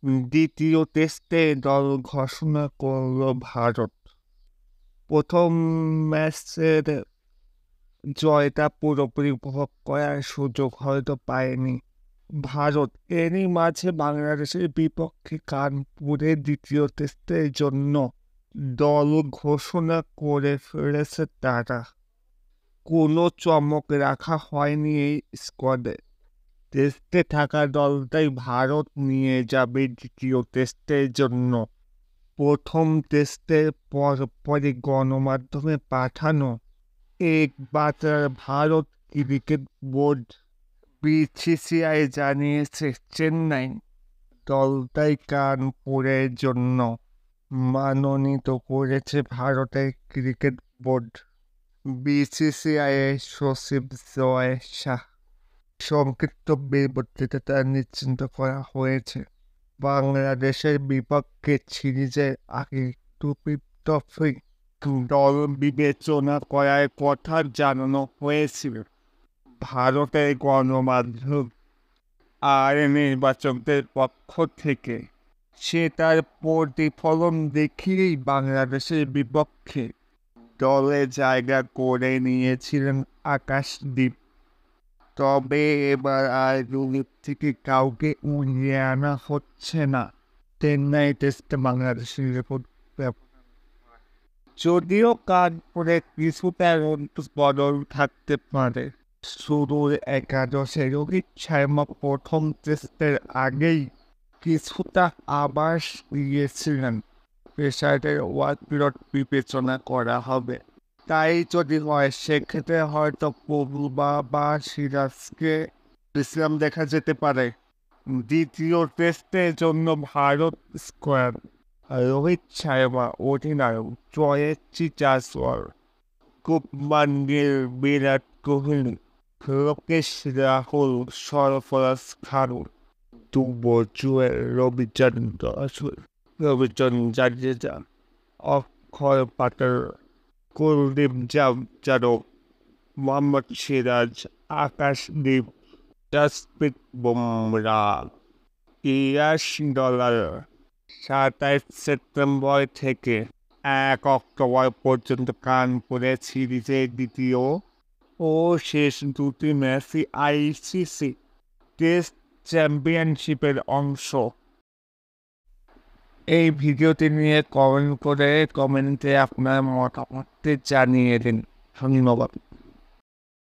দ্বিতীয় টেস্টে দল ঘোষণা করল ভারত। প্রথম ম্যাচের জয়টা পুরোপুরি উপভোগ করার সুযোগ হয়তো পায়নি ভারত। এরই মাঝে বাংলাদেশের বিপক্ষে কানপুরে দ্বিতীয় টেস্টের জন্য দল ঘোষণা করে ফেলেছে তারা। কোনো চমক রাখা হয়নি এই স্কোয়াডে। টেস্টে থাকা দলটাই ভারত নিয়ে যাবে দ্বিতীয় টেস্টের জন্য। প্রথম টেস্টের পরপরই গণমাধ্যমে পাঠানো এক বার্তায় ভারত ক্রিকেট বোর্ড বিসিসিআই জানিয়েছে চেন্নাই দলটাই কানপুরের জন্য মনোনীত করেছে ভারতের ক্রিকেট বোর্ড। বিসিসিআই এর সচিব জয় শাহ সংক্ষিপ্ত বিবৃতিতে নিশ্চিত করা হয়েছে বাংলাদেশের বিপক্ষে সিরিজের আগে ট্রফি দল বিবেচনা করার কথা জানানো হয়েছিল। ভারতের গণমাধ্যম আর নির্বাচকদের পক্ষ থেকে সেটার প্রতিফলন দেখিয়েই বাংলাদেশের বিপক্ষে দলে জায়গা করে নিয়েছিলেন আকাশদীপ। তবে এবার আর দলের থেকে কাউকে উড়িয়ে আনা হচ্ছে না চেন্নাই টেস্টে বাংলাদেশের যদিও কানপুরে কিছুটা বদল থাকতে পারে। শুরুর একাদশে রোহিত শর্মা প্রথম টেস্টের আগেই কিছুটা আভাস দিয়েছিলেন পেসারের ওয়ার্কলোড বিবেচনা করা হবে। তাই যদি হয় সেক্ষেত্রে হয়তো পূর্বা বা সিরাজকে বিশ্রাম দেখা যেতে পারে। দ্বিতীয় টেস্টের জন্য ভারত স্কোয়াড রোহিত শর্মা অধিনায়ক, জয়েশ্বরী জয়সওয়াল, শুভমান গিল, বিরাট কোহলি, লোকেশ রাহুল, সরফরাজ খান, যুবরাজ রবিচন্দ্রন জাদেজা, অক্ষর পাটেল, কুলদীপ যাদব, মোহাম্মদ সিরাজ, আকাশদীপ, জসপ্রীত বুমরা। $10 27 সেপ্টেম্বর থেকে 1 অক্টোবর পর্যন্ত কানপুরে সিরিজের দ্বিতীয় ও শেষ দুটি ম্যাচই আইসিসি টেস্ট চ্যাম্পিয়নশিপের অংশ। এই ভিডিওটি নিয়ে কমেন্টে আপনার মতামত জানিয়ে দিন। ধন্যবাদ।